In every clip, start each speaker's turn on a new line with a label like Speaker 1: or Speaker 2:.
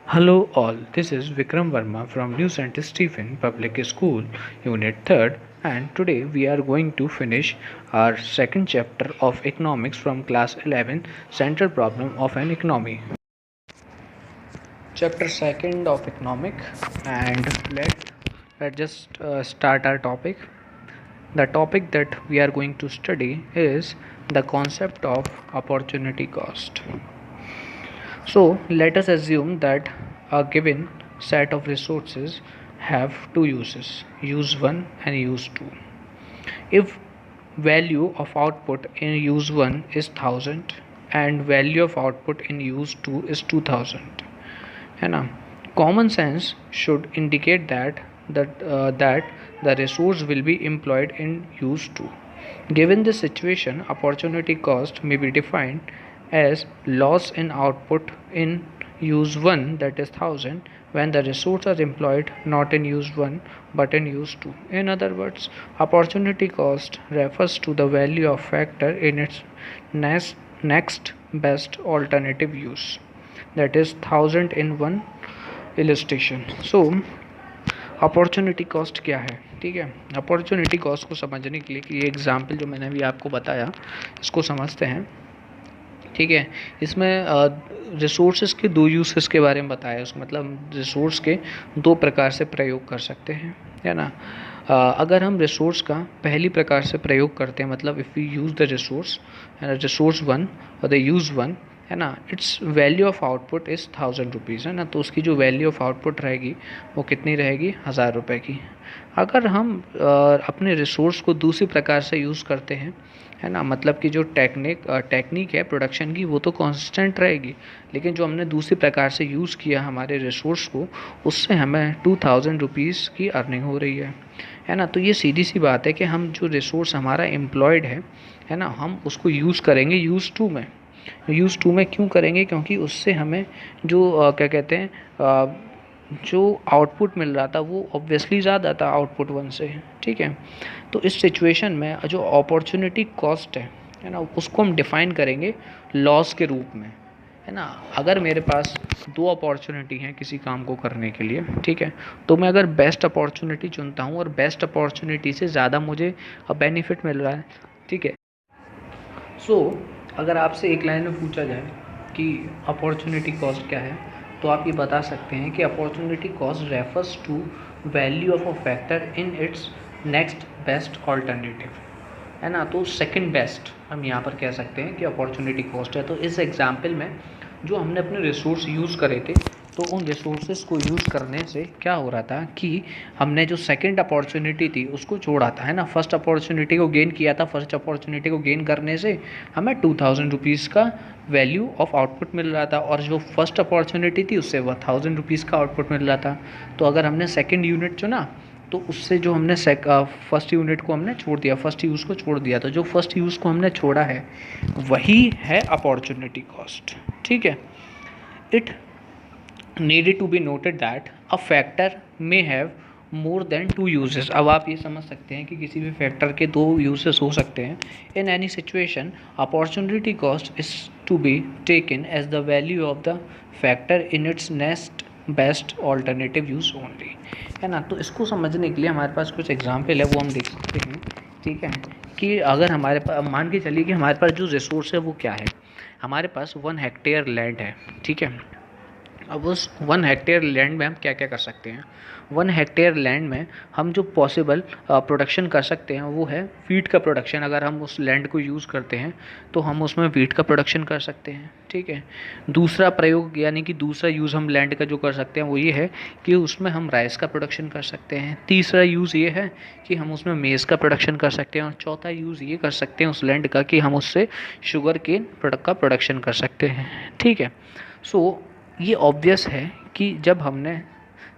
Speaker 1: Hello all, this is Vikram Verma from New St. Stephen Public School, Unit 3rd, and today we are going to finish our second chapter of economics from class 11, Central Problem of an Economy. Chapter 2nd of economic, and let's just start our topic. The topic that we are going to study is the concept of opportunity cost. So let us assume that a given set of resources have two uses, use 1 and use 2. If value of output in use 1 is 1000 and value of output in use 2 is 2000, है ना, common sense should indicate that the resource will be employed in use 2. Given this situation, opportunity cost may be defined as loss in output in use 1, that is 1000, when the resource are employed not in use 1 but in use 2. In other words, opportunity cost refers to the value of factor in its next best alternative use, that is 1000 in one illustration. So opportunity cost क्या है, ठीक है। Opportunity cost को समझने के लिए कि ये एग्जाम्पल जो मैंने अभी आपको बताया इसको समझते हैं, ठीक है। इसमें रिसोर्सेज के दो यूसेस के बारे में बताया, उसका मतलब रिसोर्स के दो प्रकार से प्रयोग कर सकते हैं, है ना। अगर हम रिसोर्स का पहली प्रकार से प्रयोग करते हैं, मतलब if we use the resource resource 1 और द यूज़ 1, है ना, its value of output is 1000 rupees, है ना। तो उसकी जो वैल्यू ऑफ आउटपुट रहेगी वो कितनी रहेगी, 1000 रुपये की। अगर हम अपने रिसोर्स को दूसरी प्रकार से यूज़ करते हैं, है ना, मतलब कि जो टेक्निक है प्रोडक्शन की वो तो कांस्टेंट रहेगी, लेकिन जो हमने दूसरी प्रकार से यूज़ किया हमारे रिसोर्स को, उससे हमें 2000 रुपीज़ की अर्निंग हो रही है ना। तो ये सीधी सी बात है कि हम जो रिसोर्स हमारा एम्प्लॉयड है ना, हम उसको यूज़ करेंगे यूज़ 2 में। यूज़ 2 में क्यों करेंगे, क्योंकि उससे हमें जो क्या कहते हैं जो आउटपुट मिल रहा था वो ऑब्वियसली ज़्यादा था आउटपुट 1 से, ठीक है। तो इस सिचुएशन में जो अपॉर्चुनिटी कॉस्ट है ना, उसको हम डिफ़ाइन करेंगे लॉस के रूप में, है ना। अगर मेरे पास दो अपॉर्चुनिटी हैं किसी काम को करने के लिए, ठीक है, तो मैं अगर बेस्ट अपॉर्चुनिटी चुनता हूँ और बेस्ट अपॉर्चुनिटी से ज़्यादा मुझे बेनिफिट मिल रहा है, ठीक है। सो अगर आपसे एक लाइन में पूछा जाए कि अपॉर्चुनिटी कॉस्ट क्या है, तो आप ये बता सकते हैं कि opportunity cost refers to value of a factor in its next best alternative, है ना। तो सेकंड बेस्ट हम यहाँ पर कह सकते हैं कि अपॉर्चुनिटी कॉस्ट है। तो इस एग्जाम्पल में जो हमने अपने रिसोर्स यूज़ करे थे, तो उन रिसोर्सेज को यूज़ करने से क्या हो रहा था कि हमने जो सेकंड अपॉर्चुनिटी थी उसको छोड़ा था, है ना। फर्स्ट अपॉर्चुनिटी को गेन किया था, फर्स्ट अपॉर्चुनिटी को गेन करने से हमें 2000 रुपीज़ का वैल्यू ऑफ आउटपुट मिल रहा था, और जो फर्स्ट अपॉर्चुनिटी थी उससे 1000 रुपीज़ का आउटपुट मिल रहा था। तो अगर हमने सेकेंड यूनिट चुना तो उससे जो हमने फर्स्ट यूनिट को हमने छोड़ दिया, फर्स्ट यूज़ को छोड़ दिया, तो जो फर्स्ट यूज़ को हमने छोड़ा है वही है अपॉर्चुनिटी कॉस्ट, ठीक है। It needed to be noted that a factor may have more than 2 uses। अब आप ये समझ सकते हैं कि किसी भी फैक्टर के दो यूजेस हो सकते हैं। In any situation opportunity cost is to be taken as the value of the factor in its next best alternative use only, है ना। तो इसको समझने के लिए हमारे पास कुछ एग्जाम्पल है वो हम देख सकते हैं, ठीक है। कि अगर हमारे पास मान के चलिए कि हमारे पास जो रिसोर्स है वो क्या है, हमारे पास 1 हेक्टेयर लैंड है, ठीक है। अब उस 1 हेक्टेयर लैंड में हम क्या क्या कर सकते हैं। 1 हेक्टेयर लैंड में हम जो पॉसिबल प्रोडक्शन कर सकते हैं वो है वीट का प्रोडक्शन। अगर हम उस लैंड को यूज़ करते हैं तो हम उसमें वीट का प्रोडक्शन कर सकते हैं, ठीक है। दूसरा प्रयोग यानी कि दूसरा यूज़ हम लैंड का जो कर सकते हैं वो ये है कि उसमें हम राइस का प्रोडक्शन कर सकते हैं। तीसरा यूज़ ये है कि हम उसमें मेज़ का प्रोडक्शन कर सकते हैं, और चौथा यूज़ ये कर सकते हैं उस लैंड का कि हम उससे शुगर केन प्रोडक्ट का प्रोडक्शन कर सकते हैं, ठीक है। सो ये ऑब्वियस है कि जब हमने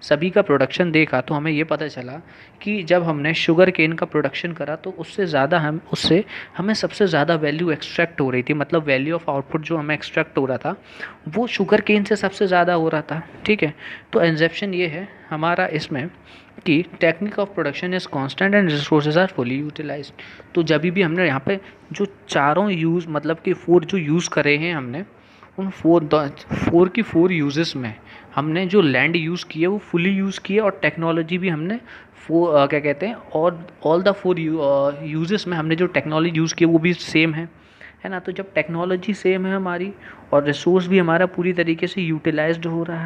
Speaker 1: सभी का प्रोडक्शन देखा तो हमें ये पता चला कि जब हमने शुगर केन का प्रोडक्शन करा तो उससे हमें सबसे ज़्यादा वैल्यू एक्सट्रैक्ट हो रही थी, मतलब वैल्यू ऑफ आउटपुट जो हमें एक्सट्रैक्ट हो रहा था वो शुगर केन से सबसे ज़्यादा हो रहा था, ठीक है। तो एग्जैम्पशन ये है हमारा इसमें कि technique of production is constant and resources are fully utilised. तो जब भी हमने यहाँ पे जो चारों यूज़ मतलब कि 4 जो यूज़ करे हैं हमने, उन 4 की 4 यूजेस में हमने जो लैंड यूज़ किए वो फुली यूज़ किए, और टेक्नोलॉजी भी हमने क्या कहते हैं, और ऑल द 4 यूजेस में हमने जो टेक्नोलॉजी यूज़ की वो भी सेम है ना। तो जब टेक्नोलॉजी सेम है हमारी और रिसोर्स भी हमारा पूरी तरीके से यूटिलाइज्ड हो रहा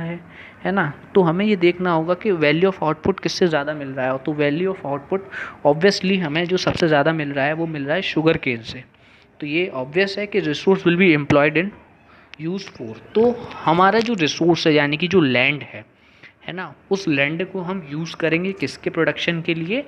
Speaker 1: है ना, तो हमें ये देखना होगा कि वैल्यू ऑफ आउटपुट किससे ज़्यादा मिल रहा है। तो वैल्यू ऑफ आउटपुट ऑब्वियसली हमें जो सबसे ज़्यादा मिल रहा है वो मिल रहा है शुगर केन से। तो ये ऑब्वियस है कि resource will be employed in use four. तो हमारा जो रिसोर्स है यानी कि जो लैंड है ना, उस लैंड को हम यूज़ करेंगे किसके प्रोडक्शन के लिए,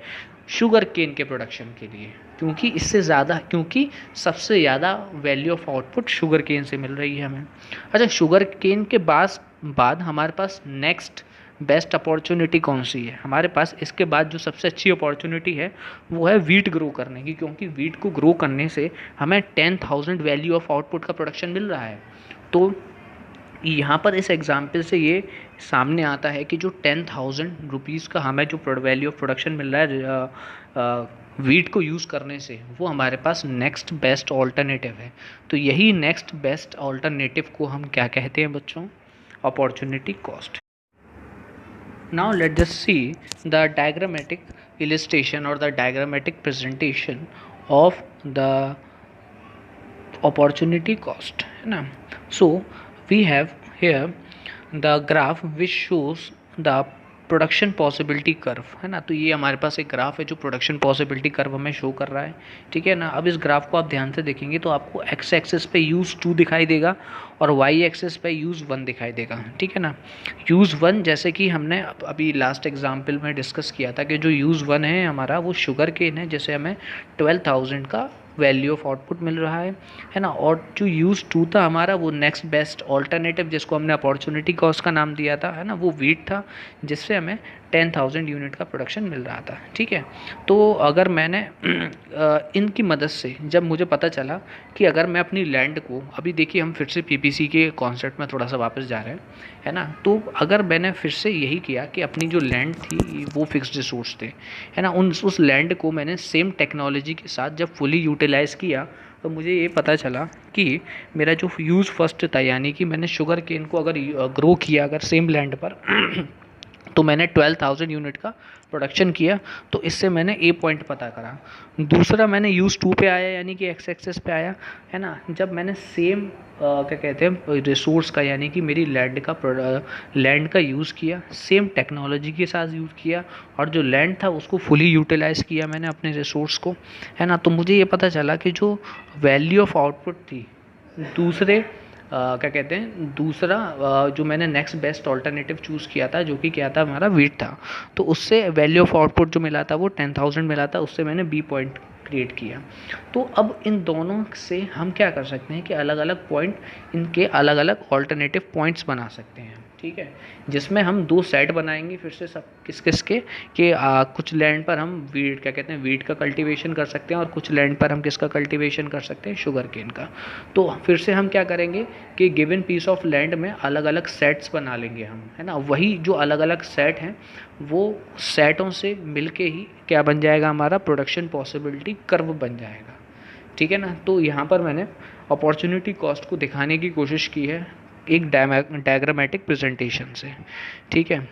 Speaker 1: शुगर केन के प्रोडक्शन के लिए, क्योंकि सबसे ज़्यादा value of output sugarcane से मिल रही है हमें। अच्छा, शुगर केन के बाद हमारे पास नेक्स्ट बेस्ट अपॉर्चुनिटी कौन सी है? हमारे पास इसके बाद जो सबसे अच्छी अपॉर्चुनिटी है वो है वीट ग्रो करने की, क्योंकि वीट को ग्रो करने से हमें 10,000 वैल्यू ऑफ आउटपुट का प्रोडक्शन मिल रहा है। तो यहाँ पर इस एग्जाम्पल से ये सामने आता है कि जो 10,000 रुपीज़ का हमें जो वैल्यू ऑफ प्रोडक्शन मिल रहा है वीट को यूज़ करने से, वो हमारे पास नेक्स्ट बेस्ट ऑल्टरनेटिव है। तो यही नेक्स्ट बेस्ट ऑल्टरनेटिव को हम क्या कहते हैं बच्चों? Opportunity cost. Now let just see the diagrammatic illustration or the diagrammatic presentation of the opportunity cost, है ना। So we have here the graph which shows the production possibility curve, है ना। तो ये हमारे पास एक ग्राफ है जो प्रोडक्शन पॉसिबिलिटी कर्व हमें शो कर रहा है, ठीक है ना। अब इस ग्राफ को आप ध्यान से देखेंगे तो आपको एक्स एक्सिस पे यूज़ 2 दिखाई देगा और वाई एक्सिस पे यूज़ 1 दिखाई देगा, ठीक है ना। यूज़ 1 जैसे कि हमने अभी लास्ट एग्जाम्पल में डिस्कस किया था कि जो यूज़ 1 है हमारा वो शुगर केन है, जैसे हमें 12,000 का वैल्यू ऑफ आउटपुट मिल रहा है ना। और जो यूज़ 2 था हमारा वो नेक्स्ट बेस्ट ऑल्टरनेटिव, जिसको हमने अपॉर्चुनिटी कॉस्ट का नाम दिया था, है ना, वो वीट था, जिससे हमें 10,000 यूनिट का प्रोडक्शन मिल रहा था, ठीक है। तो अगर मैंने इनकी मदद से जब मुझे पता चला कि अगर मैं अपनी लैंड को, अभी देखिए हम फिर से पीपीसी के कॉन्सेप्ट में थोड़ा सा वापस जा रहे हैं, है ना। तो अगर मैंने फिर से यही किया कि अपनी जो लैंड थी वो फिक्स्ड रिसोर्स थे, है ना, उस लैंड को मैंने सेम टेक्नोलॉजी के साथ जब फुली यूटिलाइज़ किया तो मुझे ये पता चला कि मेरा जो यूज़ फर्स्ट था, यानी कि मैंने शुगर केन को अगर ग्रो किया अगर सेम लैंड पर तो मैंने 12,000 यूनिट का प्रोडक्शन किया। तो इससे मैंने ए पॉइंट पता करा। दूसरा मैंने यूज़ 2 पे आया यानी कि एक्स एक्सेस पे आया, है ना। जब मैंने सेम क्या कहते हैं रिसोर्स का यानी कि मेरी लैंड का यूज़ किया, सेम टेक्नोलॉजी के साथ यूज़ किया और जो लैंड था उसको फुली यूटिलाइज़ किया मैंने अपने रिसोर्स को, है ना। तो मुझे ये पता चला कि जो वैल्यू ऑफ आउटपुट थी दूसरा जो मैंने नेक्स्ट बेस्ट ऑल्टरनेटिव चूज़ किया था जो कि क्या था हमारा वीट था, तो उससे वैल्यू ऑफ आउटपुट जो मिला था वो 10,000 मिला था, उससे मैंने बी पॉइंट क्रिएट किया। तो अब इन दोनों से हम क्या कर सकते हैं कि अलग अलग पॉइंट, इनके अलग अलग ऑल्टरनेटिव पॉइंट्स बना सकते हैं, ठीक है, जिसमें हम 2 सेट बनाएंगे फिर से सब किस किस के कि कुछ लैंड पर हम वीट का कल्टीवेशन कर सकते हैं और कुछ लैंड पर हम किसका कल्टीवेशन कर सकते हैं, शुगर केन का। तो फिर से हम क्या करेंगे कि गिवन पीस ऑफ लैंड में अलग अलग सेट्स बना लेंगे हम, है ना। वही जो अलग अलग सेट हैं वो सेटों से मिलके ही क्या बन जाएगा, हमारा प्रोडक्शन पॉसिबिलिटी कर्व बन जाएगा, ठीक है ना। तो यहाँ पर मैंने अपॉर्चुनिटी कॉस्ट को दिखाने की कोशिश की है एक डायग्रामेटिक प्रेजेंटेशन से, ठीक है।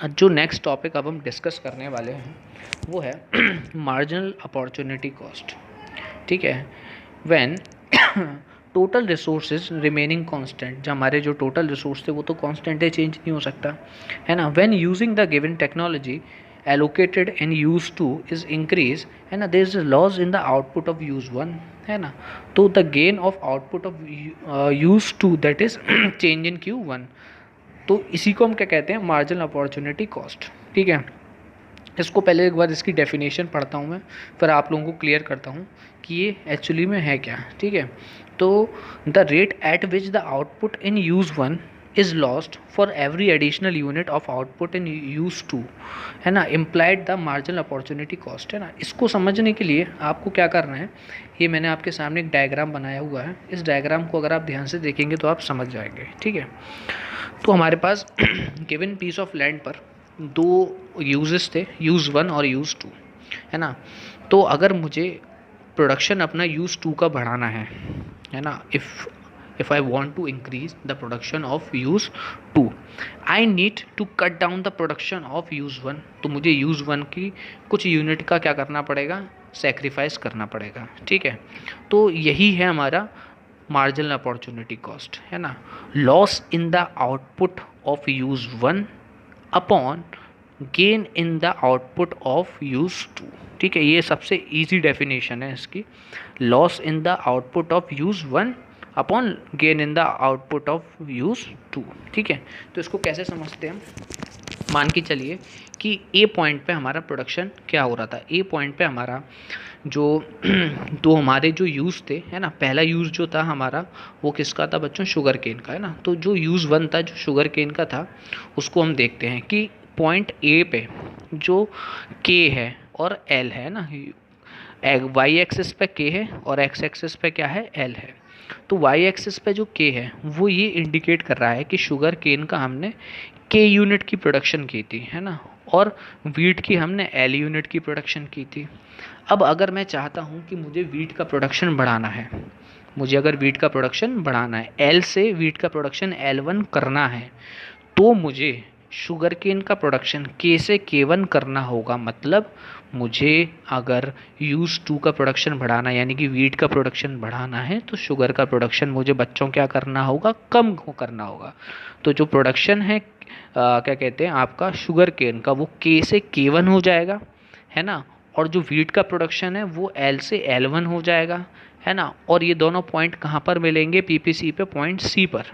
Speaker 1: जो नेक्स्ट टॉपिक अब हम डिस्कस करने वाले हैं वो है मार्जिनल अपॉर्चुनिटी कॉस्ट, ठीक है। When total resources remaining constant, जो हमारे जो टोटल रिसोर्स थे वो तो कांस्टेंट है, चेंज नहीं हो सकता, है ना। When using the given technology allocated and used to is increase, है ना, there is a loss in the output of use 1, है ना। तो the gain of output of use 2 that is change in Q1। तो इसी को हम क्या कहते हैं, मार्जिनल अपॉर्चुनिटी कॉस्ट, ठीक है। इसको पहले एक बार इसकी डेफिनेशन पढ़ता हूँ मैं, फिर आप लोगों को क्लियर करता हूँ कि ये एक्चुअली में है क्या, ठीक है। तो the rate at which the output in use 1 is lost for every additional unit of output in use 2, है ना, implied the marginal opportunity cost, है ना। इसको समझने के लिए आपको क्या करना है, ये मैंने आपके सामने एक डायग्राम बनाया हुआ है, इस डायग्राम को अगर आप ध्यान से देखेंगे तो आप समझ जाएंगे, ठीक है। तो हमारे पास गिवन पीस ऑफ लैंड पर दो यूजेस थे, यूज़ वन और यूज़ टू, है ना। तो अगर मुझे प्रोडक्शन अपना यूज़ टू का बढ़ाना है ना, if I want to increase the production of use two, I need to cut down the production of use one. तो मुझे यूज़ वन की कुछ यूनिट का क्या करना पड़ेगा, सेक्रीफाइस करना पड़ेगा, ठीक है। तो यही है हमारा मार्जिनल अपॉर्चुनिटी कॉस्ट, है ना। Loss in the output of use one upon gain in the output of use two, ठीक है। ये सबसे इजी डेफिनेशन है इसकी, loss in the output of use one upon gain in the output of use two, ठीक है। तो इसको कैसे समझते हैं हम, मान के चलिए कि ए पॉइंट पे हमारा प्रोडक्शन क्या हो रहा था। ए पॉइंट पे हमारा जो दो हमारे जो यूज़ थे, है ना, पहला यूज़ जो था हमारा वो किसका था बच्चों, शुगर केन का, है ना। तो जो यूज़ वन था जो शुगर केन का था, उसको हम देखते हैं कि पॉइंट ए पे जो के है और एल है ना, वाई एक्सिस पे के है और एक्स एक्सिस पे क्या है, एल है। तो वाई एक्सिस पे जो के है वो ये इंडिकेट कर रहा है कि शुगर केन का हमने के यूनिट की प्रोडक्शन की थी, है ना, और वीट की हमने एल यूनिट की प्रोडक्शन की थी। अब अगर मैं चाहता हूँ कि मुझे वीट का प्रोडक्शन बढ़ाना है, मुझे अगर वीट का प्रोडक्शन बढ़ाना है, एल से वीट का प्रोडक्शन L1 करना है, तो मुझे शुगर केन का प्रोडक्शन के से K1 करना होगा। मतलब मुझे अगर यूज़ टू का प्रोडक्शन बढ़ाना यानी कि वीट का प्रोडक्शन बढ़ाना है, तो शुगर का प्रोडक्शन मुझे बच्चों क्या करना होगा, कम करना होगा। तो जो प्रोडक्शन है क्या कहते हैं आपका शुगर केन का, वो के से K1 हो जाएगा, है ना, और जो वीट का प्रोडक्शन है वो एल से L1 हो जाएगा, है ना। और ये दोनों पॉइंट कहाँ पर मिलेंगे, पीपीसी पे, पॉइंट सी पर,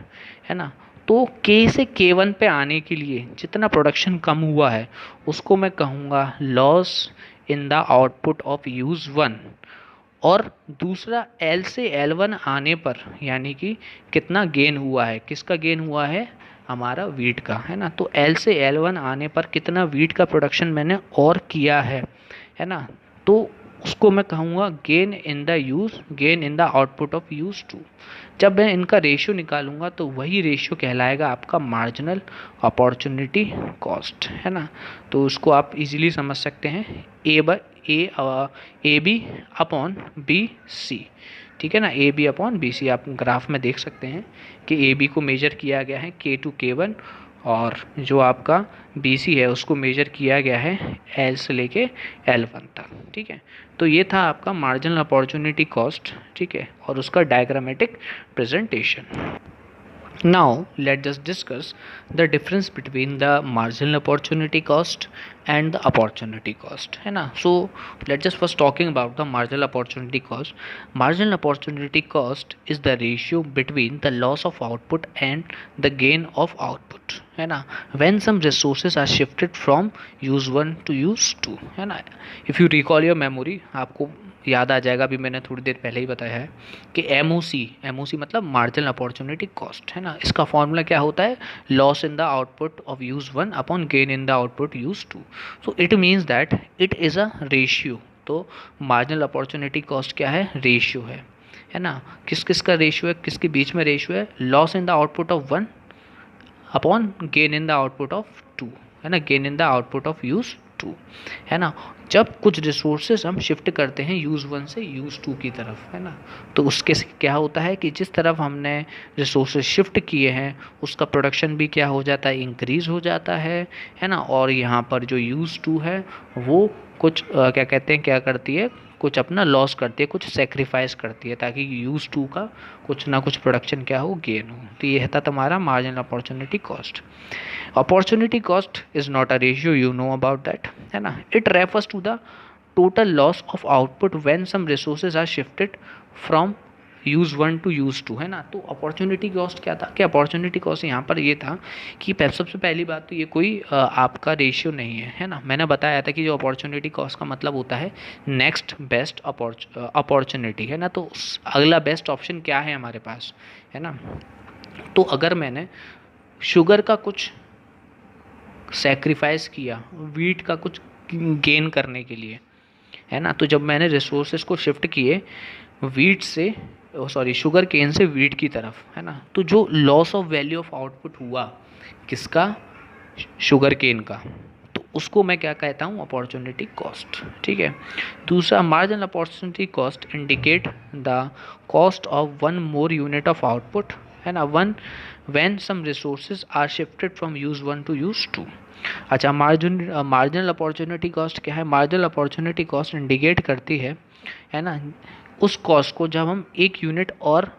Speaker 1: है ना। तो के से K1 पे आने के लिए जितना प्रोडक्शन कम हुआ है उसको मैं कहूँगा loss in the output of use one, और दूसरा एल से L1 आने पर यानी कि कितना गेन हुआ है, किसका गेन हुआ है, हमारा वीट का, है ना। तो एल से L1 आने पर कितना वीट का प्रोडक्शन मैंने और किया है ना, तो उसको मैं कहूँगा gain in the use, gain in the output of use two. जब मैं इनका रेशियो निकालूंगा तो वही रेशियो कहलाएगा आपका मार्जिनल अपॉर्चुनिटी कॉस्ट, है ना। तो उसको आप इजीली समझ सकते हैं, A B upon B C, ठीक है ना, A B upon B C. आप ग्राफ में देख सकते हैं कि ए बी को मेजर किया गया है K2 K1, और जो आपका बी सी है उसको मेजर किया गया है एल से लेके L1 तक, ठीक है। तो ये था आपका मार्जिनल अपॉर्चुनिटी कॉस्ट, ठीक है, और उसका diagrammatic presentation. Now let's just discuss the difference between the marginal opportunity cost and the opportunity cost, है ना। So let's just first talking about the marginal opportunity cost. Marginal opportunity cost is the ratio between the loss of output and the gain of output, है ना, when some resources are shifted from use 1 to use 2, है ना। If you recall your memory, आपको याद आ जाएगा, अभी मैंने थोड़ी देर पहले ही बताया है कि एमओसी मतलब मार्जिनल अपॉर्चुनिटी कॉस्ट, है ना। इसका फॉर्मूला क्या होता है, loss in the output of use one upon gain in the output use two. So it means that it is a ratio. तो मार्जिनल अपॉर्चुनिटी कॉस्ट क्या है, रेशियो है ना। किस किस का रेशियो है, किसके बीच में रेशियो है, loss in the output of one upon gain in the output of two, है ना, gain in the output of use two, है ना। जब कुछ रिसोर्सेज हम शिफ्ट करते हैं यूज़ वन से यूज़ टू की तरफ, है ना, तो उसके से क्या होता है कि जिस तरफ हमने रिसोर्सेज शिफ्ट किए हैं उसका प्रोडक्शन भी क्या हो जाता है, इंक्रीज़ हो जाता है ना। और यहाँ पर जो यूज़ टू है वो कुछ क्या कहते हैं, क्या करती है, कुछ अपना लॉस करती है, कुछ सेक्रीफाइस करती है, ताकि यूज़ टू का कुछ ना कुछ प्रोडक्शन क्या हो, गेन हो। तो ये था तुम्हारा marginal opportunity cost. Opportunity cost is not a ratio, you know about that, है ना। It refers to the total loss of output when some resources are shifted from use one to use two, है ना। तो opportunity cost क्या था, कि opportunity cost यहाँ पर ये था कि सबसे पहली बात तो ये कोई आपका रेशियो नहीं है ना। मैंने बताया था कि जो अपॉर्चुनिटी कॉस्ट का मतलब होता है नेक्स्ट बेस्ट अपॉर्चुनिटी, है ना। तो अगला बेस्ट ऑप्शन क्या है हमारे पास, है ना। तो अगर मैंने शुगर का कुछ सेक्रीफाइस किया वीट का कुछ गेन करने के लिए, है ना, तो जब मैंने रिसोर्सेज को शिफ्ट किए वीट से शुगर केन से वीट की तरफ, है ना, तो जो loss of value of output हुआ किसका, शुगर केन का, उसको मैं क्या कहता हूँ, अपॉर्चुनिटी कॉस्ट। ठीक है। दूसरा, marginal opportunity cost indicate the cost of one more unit of output, है ना, one when some resources are shifted from use one to use two. अच्छा, मार्जिनल अपॉर्चुनिटी कॉस्ट क्या है? मार्जिनल अपॉर्चुनिटी कॉस्ट इंडिकेट करती है ना, उस cost को जब हम एक यूनिट और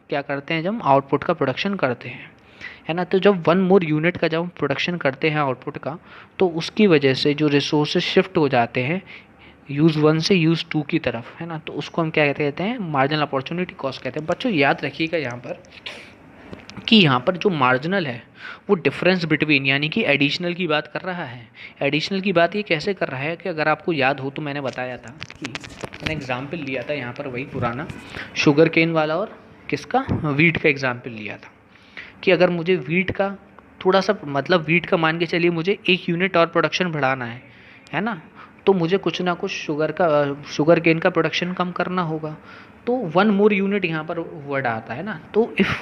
Speaker 1: क्या करते हैं, जब हम आउटपुट का प्रोडक्शन करते हैं, है ना। तो जब वन मोर यूनिट का जब हम प्रोडक्शन करते हैं आउटपुट का, तो उसकी वजह से जो रिसोर्सेज शिफ्ट हो जाते हैं यूज़ वन से यूज़ टू की तरफ, है ना, तो उसको हम क्या कहते हैं, मार्जिनल अपॉर्चुनिटी कॉस्ट कहते हैं। बच्चों याद रखिएगा यहाँ पर कि यहाँ पर जो मार्जिनल है वो डिफरेंस बिटवीन यानी कि एडिशनल की बात कर रहा है। एडिशनल की बात ये कैसे कर रहा है कि अगर आपको याद हो तो मैंने बताया था कि मैंने एग्जाम्पल लिया था यहाँ पर, वही पुराना शुगर केन वाला और किसका, वीट का एग्जाम्पल लिया था कि अगर मुझे वीट का थोड़ा सा, मतलब वीट का मान के चलिए मुझे 1 यूनिट और प्रोडक्शन बढ़ाना है ना, तो मुझे कुछ ना कुछ शुगर केन का प्रोडक्शन कम करना होगा। तो वन मोर यूनिट यहाँ पर वर्ड आता है ना, तो if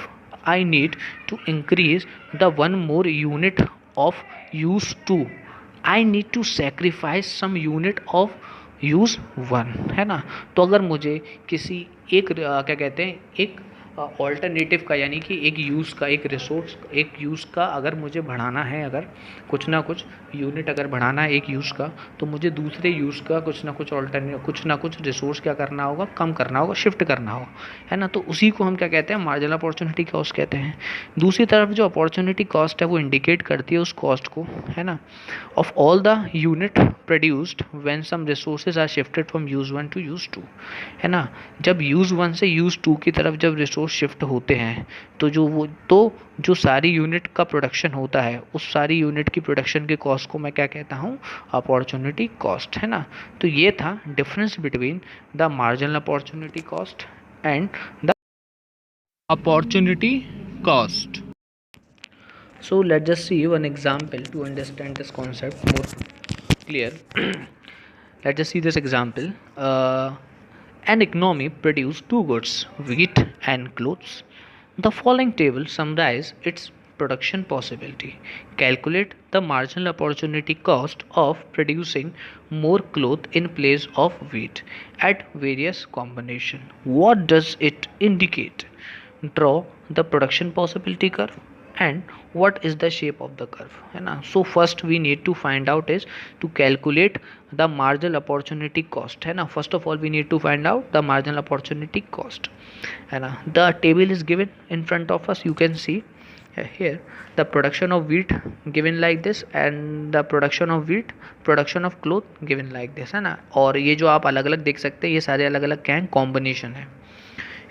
Speaker 1: I need to increase the one more unit of use two, I need to sacrifice some unit of use one, है ना। तो अगर मुझे किसी एक क्या कहते हैं, एक ऑल्टरनेटिव का यानी कि एक यूज़ का, एक रिसोर्स, एक यूज़ का अगर मुझे बढ़ाना है, अगर कुछ ना कुछ यूनिट अगर बढ़ाना है एक यूज़ का, तो मुझे दूसरे यूज़ का कुछ ना कुछ रिसोर्स क्या करना होगा, कम करना होगा, शिफ्ट करना होगा, है ना। तो उसी को हम क्या कहते हैं, मार्जिनल अपॉर्चुनिटी कॉस्ट कहते हैं। दूसरी तरफ जो अपॉर्चुनिटी कॉस्ट है वो इंडिकेट करती है उस कॉस्ट को, है ना, of all the unit produced when some resources are shifted from use one to use two, है ना। जब यूज वन से यूज टू की तरफ जब रिसोर्स शिफ्ट होते हैं, तो जो सारी यूनिट का प्रोडक्शन होता है, उस सारी यूनिट की प्रोडक्शन के कॉस्ट को मैं क्या कहता हूँ, अपॉर्चुनिटी कॉस्ट, है ना। तो ये था difference between the marginal opportunity cost and the opportunity cost. So let's just see one example to understand this concept more clear. Let's just see this example. An economy produced two goods, wheat and clothes. The following table summarize its production possibility. Calculate the marginal opportunity cost of producing more cloth in place of wheat at various combination. What does it indicate? Draw the production possibility curve and what is the shape of the curve, है ना. So first we need to find out is to calculate the marginal opportunity cost, है ना. First of all we need to find out the marginal opportunity cost, है ना. The table is given in front of us, you can see here the production of wheat given like this and the production of cloth given like this, है ना. और ये जो आप अलग अलग देख सकते हैं ये सारे अलग अलग क्या है, कॉम्बिनेशन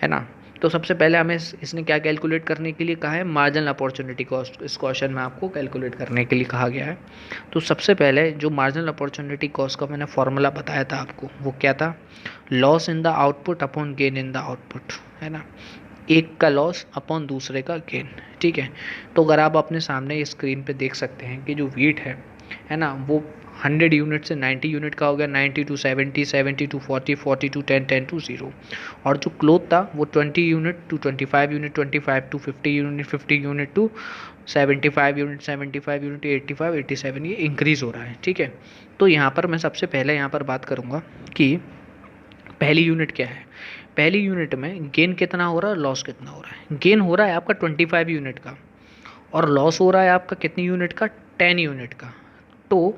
Speaker 1: है ना. तो सबसे पहले हमें इसने क्या कैलकुलेट करने के लिए कहा है, मार्जिनल अपॉर्चुनिटी कॉस्ट. इस क्वेश्चन में आपको कैलकुलेट करने के लिए कहा गया है. तो सबसे पहले जो मार्जिनल अपॉर्चुनिटी कॉस्ट का मैंने फॉर्मूला बताया था आपको, वो क्या था, loss in the output upon gain in the output, है ना. एक का लॉस अपॉन दूसरे का गेन. ठीक है. तो अगर आप अपने सामने स्क्रीन पे देख सकते हैं कि जो वीट है ना, वो 100 यूनिट से 90 यूनिट का हो गया, 90 टू 70, 70 टू 40, 40 टू 10, 10 टू 0. और जो क्लोथ था वो 20 unit to 25 unit, 25 to 50 unit, 50 unit to 75 unit, 75 unit to 85, 87, ये इंक्रीज़ हो रहा है. ठीक है. तो यहाँ पर मैं सबसे पहले यहाँ पर बात करूँगा कि पहली यूनिट क्या है. पहली यूनिट में गेन कितना हो रहा है, लॉस कितना हो रहा है. गेन हो रहा है आपका 25 यूनिट का और लॉस हो रहा है आपका कितनी यूनिट का, 10 यूनिट का. तो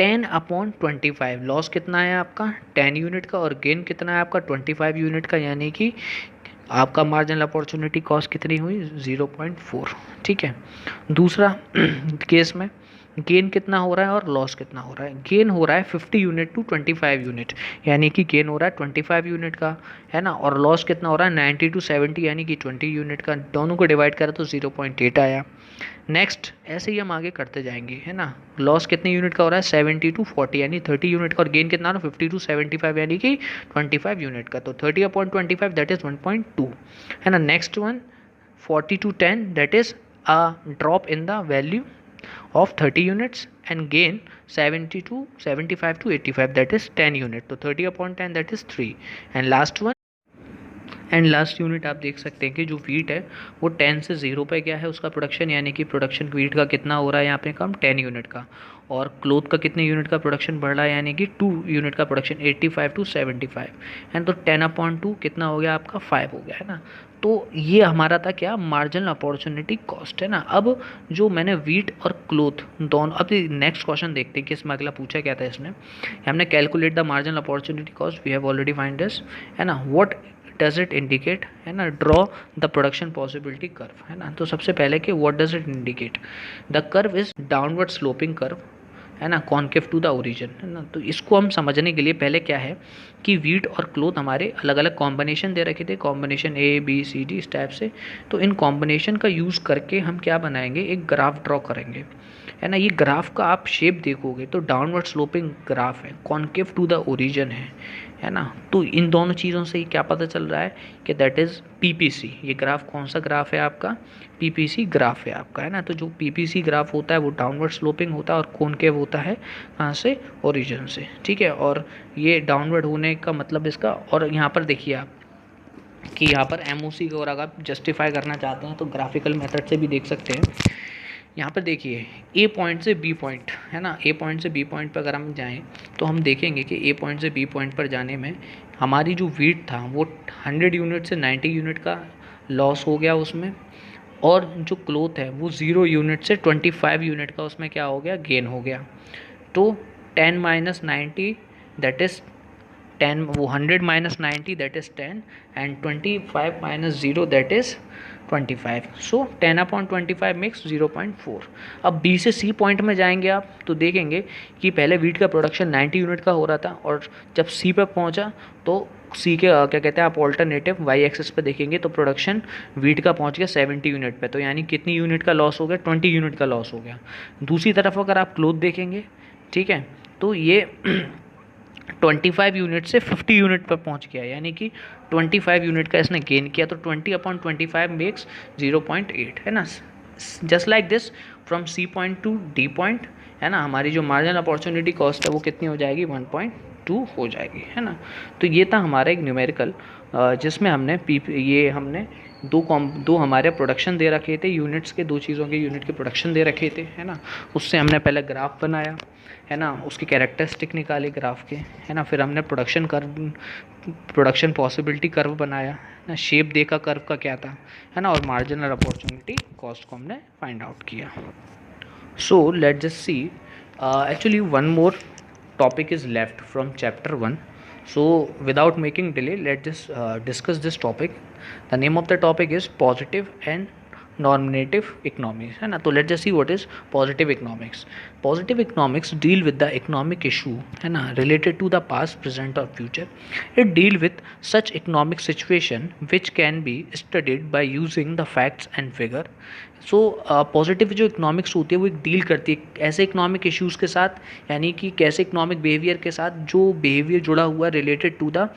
Speaker 1: 10 अपॉन 25, लॉस कितना है आपका 10 यूनिट का और गेन कितना है आपका 25 यूनिट का, यानी कि आपका मार्जिनल अपॉर्चुनिटी कॉस्ट कितनी हुई, 0.4. ठीक है. दूसरा केस में गेन कितना हो रहा है और लॉस कितना हो रहा है. गेन हो रहा है 50 यूनिट टू 25 यूनिट, यानी कि गेन हो रहा है 25 यूनिट का, है ना. और लॉस कितना हो रहा है 90 टू 70, यानी कि 20 यूनिट का. दोनों को डिवाइड करें तो 0.8 आया. नेक्स्ट ऐसे ही हम आगे करते जाएंगे, है ना. लॉस कितने यूनिट का हो रहा है 70 टू 40, यानी 30 यूनिट का. और गेन कितना हो रहा है 50 टू 75, यानी कि 25 यूनिट का. तो 30 अपॉन 25 दैट इज 1.2, है ना. Next one 40 to 10 that is a drop in the value of 30 units and gain 70 to 75 to 85 that is 10 unit. So 30 upon 10 that is 3. And last one and last unit आप देख सकते हैं कि जो wheat है वो 10 से 0 पे गया है उसका प्रोडक्शन, यानी कि प्रोडक्शन वीट का कितना हो रहा है यहाँ पे कम 10 यूनिट का, और क्लोथ का कितने यूनिट का प्रोडक्शन बढ़ रहा है यानी कि 2 यूनिट का प्रोडक्शन 85 टू 75, एंड तो 10/2 कितना हो गया आपका 5 हो गया है ना। तो ये हमारा था क्या, मार्जिनल अपॉर्चुनिटी कॉस्ट है ना। अब जो मैंने वीट और क्लोथ दोनों, अब नेक्स्ट क्वेश्चन देखते हैं कि इसमें अगला पूछा क्या था इसने, हमने calculate the marginal opportunity cost, we have already find this है ना। व्हाट डज इट इंडिकेट है ना, draw the production possibility curve है ना। तो सबसे पहले कि what does it indicate, the curve is downward sloping curve है ना, कॉन्केव टू द ओरिजिन है ना। तो इसको हम समझने के लिए पहले क्या है कि वीट और क्लोथ हमारे अलग अलग कॉम्बिनेशन दे रखे थे, combination A B C D इस टाइप से। तो इन कॉम्बिनेशन का यूज़ करके हम क्या बनाएंगे, एक ग्राफ ड्रॉ करेंगे है ना। ये ग्राफ का आप शेप देखोगे तो डाउनवर्ड स्लोपिंग ग्राफ है, कॉन्केव टू द ओरिजिन है ना। तो इन दोनों चीज़ों से ही क्या पता चल रहा है कि दैट इज़ PPC। ये ग्राफ कौन सा ग्राफ है आपका, PPC ग्राफ है आपका है ना। तो जो PPC ग्राफ होता है वो डाउनवर्ड स्लोपिंग होता है और कॉन्केव होता है कहाँ से, ओरिजिन से, ठीक है। और ये डाउनवर्ड होने का मतलब इसका, और यहाँ पर देखिए आप कि यहाँ पर MOC को अगर आप जस्टिफाई करना चाहते हैं तो ग्राफिकल मेथड से भी देख सकते हैं। यहाँ पर देखिए A पॉइंट से B पॉइंट है ना, A पॉइंट से B पॉइंट पर अगर हम जाएं तो हम देखेंगे कि A पॉइंट से B पॉइंट पर जाने में हमारी जो वीट था वो 100 यूनिट से 90 यूनिट का लॉस हो गया उसमें, और जो क्लोथ है वो 0 यूनिट से 25 यूनिट का उसमें क्या हो गया, गेन हो गया। तो 10 माइनस 90 दैट इज़ 10, वो 100 minus 90 that is 10, and 25 minus 0 that is 25। So 10/25 makes 0.4। अब B से C पॉइंट में जाएंगे आप तो देखेंगे कि पहले वीट का प्रोडक्शन 90 यूनिट का हो रहा था, और जब C पे पहुंचा तो C के क्या कहते हैं आप ऑल्टरनेटिव Y एक्सिस पे देखेंगे तो प्रोडक्शन वीट का पहुंच गया 70 यूनिट पे। तो यानी कितनी यूनिट का लॉस हो गया, 20 यूनिट का लॉस हो गया। दूसरी तरफ अगर आप क्लोथ देखेंगे, ठीक है, तो ये 25 यूनिट से 50 यूनिट पर पहुंच गया, यानी कि 25 यूनिट का इसने गेन किया। तो 20/25 मेक्स 0.8 है ना। Just like this from C point two D point है ना, हमारी जो मार्जिनल अपॉर्चुनिटी कॉस्ट है वो कितनी हो जाएगी, 1.2 हो जाएगी है ना। तो ये था हमारा एक न्यूमेरिकल जिसमें हमने ये हमने दो हमारे प्रोडक्शन दे रखे थे यूनिट्स के, दो चीज़ों के यूनिट के प्रोडक्शन दे रखे थे है ना। उससे हमने पहले ग्राफ बनाया है ना, उसके कैरेक्टरिस्टिक निकाले ग्राफ के है ना, फिर हमने प्रोडक्शन पॉसिबिलिटी कर्व बनाया ना, शेप देखा कर्व का क्या था है ना, और मार्जिनल अपॉर्चुनिटी कॉस्ट को हमने फाइंड आउट किया। So let's just see, actually one more topic is left from chapter 1. So without making delay, let's just discuss this topic. The name of the topic is positive and normative economics है ना। तो let's just see what is positive economics. Positive economics deal with the economic issue है ना, related to the past, present or future. It deal with such economic situation which can be studied by using the facts and figure. So positive जो economics होती है वो एक deal करती है ऐसे इकोनॉमिक इश्यूज़ के साथ, यानी कि कैसे इकोनॉमिक बिहेवियर के साथ जो बिहेवियर जुड़ा हुआ है related to the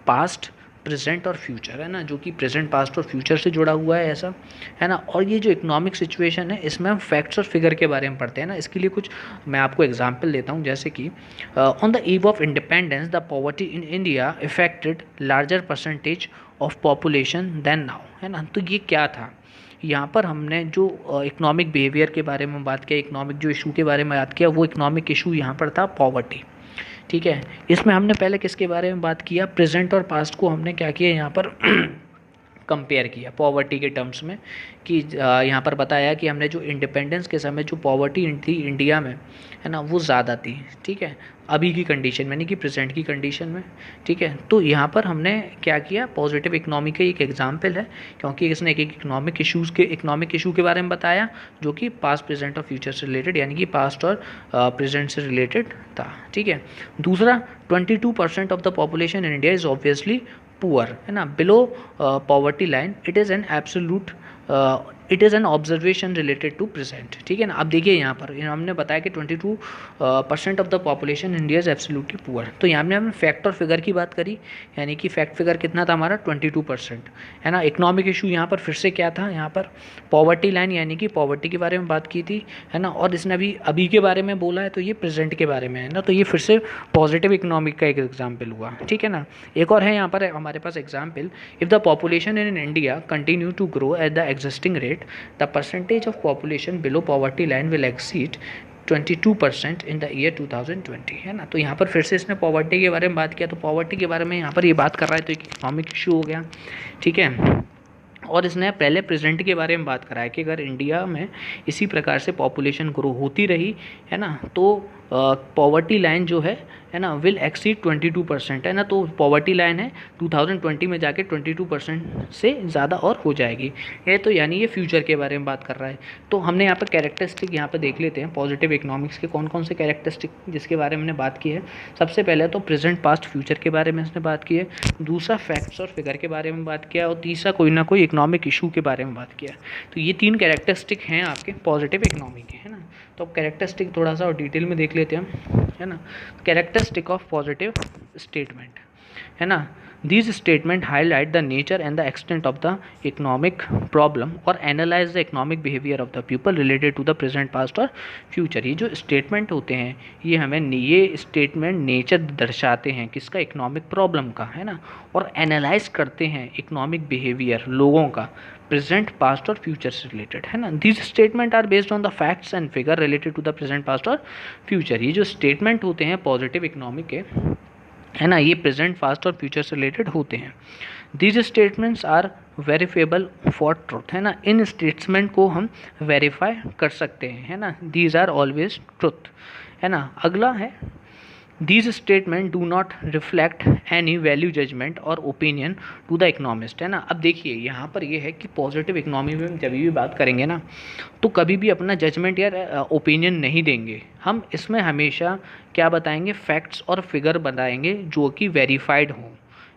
Speaker 1: past, present और फ्यूचर है ना, जो कि प्रेजेंट, पास्ट और फ्यूचर से जुड़ा हुआ है ऐसा है ना। और ये जो इकोनॉमिक सिचुएशन है इसमें हम फैक्ट्स और फिगर के बारे में पढ़ते हैं ना। इसके लिए कुछ मैं आपको एग्जांपल देता हूँ, जैसे कि on the eve of independence the poverty in India affected larger percentage of population than now है ना। तो ये क्या था, यहाँ पर हमने जो इकोनॉमिक बिहेवियर के बारे में बात किया, इकोनॉमिक जो इशू के बारे में बात किया, वो इकोनॉमिक इशू यहाँ पर था पॉवर्टी, ठीक है। इसमें हमने पहले किसके बारे में बात किया, प्रेजेंट और पास्ट को हमने क्या किया यहाँ पर कंपेयर किया पॉवर्टी के टर्म्स में, कि यहाँ पर बताया कि हमने जो इंडिपेंडेंस के समय जो पॉवर्टी थी इंडिया में है ना वो ज़्यादा थी, ठीक है, अभी की कंडीशन में, यानी कि प्रेजेंट की कंडीशन में, ठीक है। तो यहाँ पर हमने क्या किया, पॉजिटिव इकोनॉमी का एक एग्जांपल है, क्योंकि इसने एक इकोनॉमिक इशू के बारे में बताया जो कि पास्ट, प्रेजेंट और फ्यूचर से रिलेटेड, यानी कि पास्ट और प्रेजेंट से रिलेटेड था, ठीक है। दूसरा, 22% of the population in India is obviously poor है ना, below poverty line, it is an absolute it is an observation related to present, ठीक है ना। अब देखिए यहाँ पर हमने बताया कि 22% of the population India is absolutely poor. तो यहाँ पे हमने फैक्ट और फिगर की बात करी, यानी कि फैक्ट फिगर कितना था हमारा 22%, है ना। इकोनॉमिक इशू यहाँ पर फिर से क्या था, यहाँ पर पॉवर्टी लाइन यानी कि पॉवर्टी के बारे में बात की थी, है ना। और इसने अभी के बारे में बोला है, तो ये प्रेजेंट के बारे में है ना। तो ये फिर से पॉजिटिव इकोनॉमिक का एक एग्जाम्पल हुआ, ठीक है ना। एक और है यहाँ पर हमारे पास example, if the population in India continue to grow at the existing rate, the percentage of population below poverty line will exceed 22% in the year 2020, है ना। तो यहाँ पर फिर से इसने पॉवर्टी के बारे में बात किया, तो पॉवर्टी के बारे में यहाँ पर ये बात कर रहा है, तो एक इकोनॉमिक इशू हो गया, ठीक है। और इसने पहले प्रेजेंट के बारे में बात करा है कि अगर इंडिया में इसी प्रकार से पॉपुलेशन ग्रो होती रही, है ना, तो पॉवर्टी लाइन जो है ना विल एक्सीड 22%, है ना। तो पॉवर्टी लाइन है 2020 में जाके 22% से ज़्यादा और हो जाएगी। ये तो यानी ये फ्यूचर के बारे में बात कर रहा है। तो हमने यहाँ पर कैरेक्टरिस्टिक यहाँ पर देख लेते हैं पॉजिटिव इकोनॉमिक्स के कौन कौन से कैरेक्टरिस्टिक जिसके बारे में हमने बात की है। सबसे पहले तो प्रेजेंट पास्ट फ्यूचर के बारे में इसने बात की है, दूसरा फैक्ट्स और फिगर के बारे में बात किया, और तीसरा कोई ना कोई इकोनॉमिक इशू के बारे में बात किया। तो ये 3 कैरेक्टरिस्टिक हैं आपके पॉजिटिव इकोनॉमी के, है ना। तो अब कैरेक्टरिस्टिक थोड़ा सा और डिटेल में देख लेते हैं, है ना। कैरेक्टरिस्टिक ऑफ पॉजिटिव स्टेटमेंट, है ना। These statements highlight the nature and the extent of the economic problem or analyze the economic behavior of the people related to the present, past और future। ये जो स्टेटमेंट होते हैं ये statement nature दर्शाते हैं किसका, इकोनॉमिक प्रॉब्लम का, है ना। और एनालाइज करते हैं इकोनॉमिक बिहेवियर लोगों का प्रेजेंट, पास्ट और फ्यूचर से रिलेटेड, है ना। These statement are based on the facts and figure related to the present, past और फ्यूचर। ये जो स्टेटमेंट होते हैं पॉजिटिव इकोनॉमिक के, है ना, ये प्रेजेंट, पास्ट और फ्यूचर से रिलेटेड होते हैं। These statements are verifiable for truth, है ना। इन स्टेटमेंट को हम वेरीफाई कर सकते हैं, है ना। दीज आर ऑलवेज ट्रुथ, है ना। अगला है these statement do not reflect any value judgement और ओपिनियन टू द इकोनॉमिस्ट, है ना। अब देखिए यहाँ पर ये है कि पॉजिटिव इकोनॉमी में जब भी बात करेंगे ना, तो कभी भी अपना जजमेंट या ओपिनियन नहीं देंगे हम। इसमें हमेशा क्या बताएंगे, फैक्ट्स और फिगर बताएंगे जो कि वेरीफाइड हों,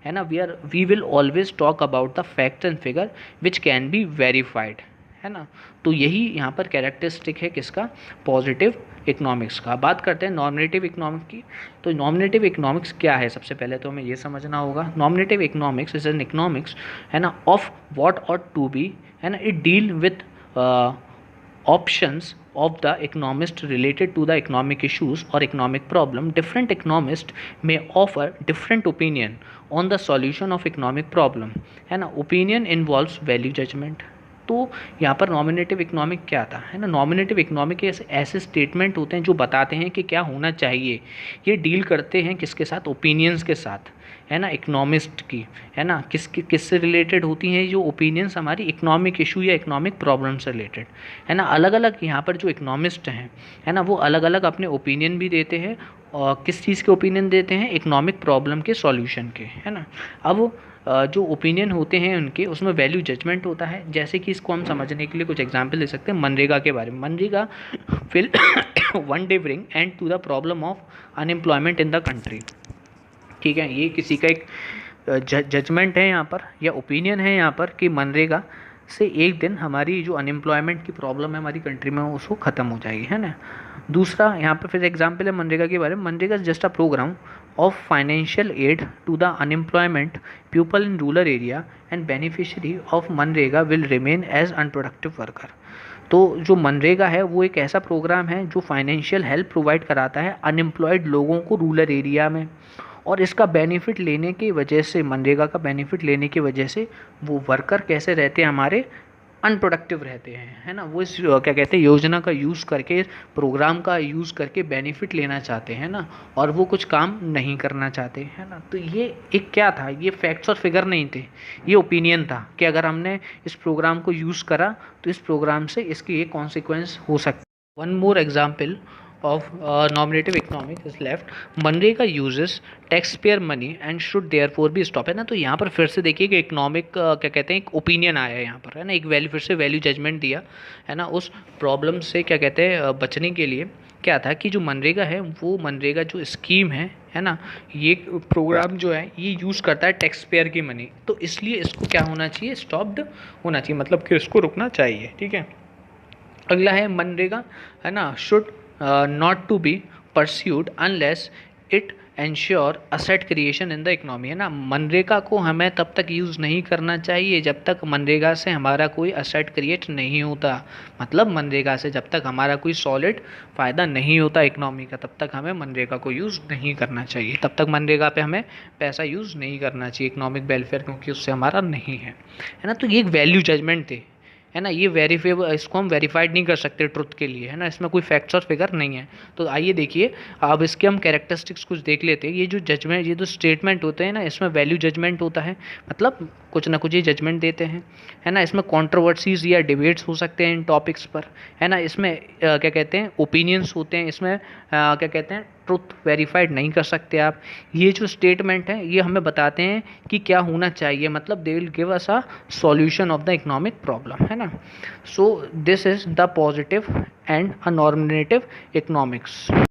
Speaker 1: है ना। We will always talk about the facts and figure which can be verified, है ना। तो यही यहाँ पर कैरेक्टरिस्टिक है किसका, पॉजिटिव इकोनॉमिक्स का। बात करते हैं नॉमिनेटिव इकोनॉमिक्स की। तो नॉमिनेटिव इकोनॉमिक्स क्या है, सबसे पहले तो हमें ये समझना होगा। Nominative economics is an economics, है ना, of what ought to be, है ना। It deal with options of the economist related to the economic issues or economic problem. Different economists may offer different opinion on the solution of economic problem, है ना। opinion involves value judgment। तो यहाँ पर nominative economic क्या था, है ना। Nominative economic ऐसे स्टेटमेंट होते हैं जो बताते हैं कि क्या होना चाहिए। ये डील करते हैं किसके साथ, ओपिनियंस के साथ, है ना, इकोनॉमिस्ट की, है ना। किससे रिलेटेड होती हैं जो ओपिनियंस, हमारी इकोनॉमिक इशू या इकोनॉमिक प्रॉब्लम से रिलेटेड, है ना। अलग अलग यहाँ पर जो इकोनॉमिस्ट हैं, है ना, वो अलग अलग अपने ओपिनियन भी देते हैं, और किस चीज़ के ओपिनियन देते हैं, इकोनॉमिक प्रॉब्लम के सॉल्यूशन के, है ना। अब जो ओपिनियन होते हैं उनके, उसमें वैल्यू जजमेंट होता है। जैसे कि इसको हम समझने के लिए कुछ एग्जांपल दे सकते हैं मनरेगा के बारे में। MNREGA will one day bring end to the problem of unemployment in the country, ठीक है। ये किसी का एक जजमेंट है यहाँ पर, या ओपिनियन है यहाँ पर कि मनरेगा से एक दिन हमारी जो अनएम्प्लॉयमेंट की प्रॉब्लम है हमारी कंट्री में उसको ख़त्म हो जाएगी, है ना। दूसरा यहाँ पर फिर एग्जांपल है मनरेगा के बारे में। MNREGA is just a program of financial aid to the unemployment people in rural area and beneficiary of MNREGA will remain as unproductive worker. तो जो मनरेगा है वो एक ऐसा प्रोग्राम है जो फाइनेंशियल हेल्प प्रोवाइड कराता है अनएम्प्लॉयड लोगों को रूरल एरिया में, और इसका बेनिफिट लेने की वजह से, मनरेगा का बेनिफिट लेने की वजह से वो वर्कर कैसे रहते हैं, हमारे अनप्रोडक्टिव रहते हैं, है ना। वो इस क्या कहते हैं योजना का यूज़ करके, प्रोग्राम का यूज़ करके बेनिफिट लेना चाहते हैं ना, और वो कुछ काम नहीं करना चाहते, है ना। तो ये एक क्या था, ये फैक्ट्स और फिगर नहीं थे, ये ओपिनियन था कि अगर हमने इस प्रोग्राम को यूज़ करा तो इस प्रोग्राम से इसके ये कॉन्सिक्वेंस हो सकते। One more example of nominative economics is left. MNREGA uses taxpayer money and should therefore be stop, है ना। तो यहाँ पर फिर से देखिए कि इकोनॉमिक क्या कहते हैं एक ओपिनियन आया है यहाँ पर, है ना। एक वैल्यू फिर से वैल्यू जजमेंट दिया, है ना, उस प्रॉब्लम से क्या कहते हैं बचने के लिए, क्या था कि जो मनरेगा है, वो मनरेगा जो स्कीम है ना, ये प्रोग्राम जो है ये यूज़ करता है टैक्स पेयर की मनी, तो इसलिए इसको क्या होना चाहिए, स्टॉप्ड होना चाहिए, मतलब कि इसको रुकना चाहिए। ठीक है। अगला है मनरेगा, है ना, should not to be pursued unless it ensure asset creation in the economy, है ना। मनरेगा को हमें तब तक यूज़ नहीं करना चाहिए जब तक मनरेगा से हमारा कोई असेट क्रिएट नहीं होता, मतलब मनरेगा से जब तक हमारा कोई सॉलिड फ़ायदा नहीं होता इकोनॉमी का, तब तक हमें मनरेगा को यूज़ नहीं करना चाहिए, तब तक मनरेगा पे हमें पैसा यूज़ नहीं करना चाहिए इकोनॉमिक वेलफेयर, क्योंकि उससे हमारा नहीं है ना। तो ये एक वैल्यू जजमेंट थे, है ना, ये वेरीफेबल, इसको हम वेरीफाइड नहीं कर सकते ट्रुथ के लिए, है ना, इसमें कोई फैक्ट्स और फिगर नहीं है। तो आइए देखिए, अब इसके हम कैरेक्टरिस्टिक्स कुछ देख लेते हैं। ये जो जजमेंट, ये जो स्टेटमेंट होते हैं ना, इसमें वैल्यू जजमेंट होता है, मतलब कुछ ना कुछ ये जजमेंट देते हैं, है ना। इसमें कंट्रोवर्सीज या डिबेट्स हो सकते हैं इन टॉपिक्स पर, है ना। इसमें क्या कहते हैं, ओपिनियंस होते हैं, इसमें क्या कहते हैं, ट्रुथ वेरीफाइड नहीं कर सकते आप। ये जो स्टेटमेंट है ये हमें बताते हैं कि क्या होना चाहिए, मतलब they will give us a solution of the economic problem, है ना। So this is the positive and a normative economics.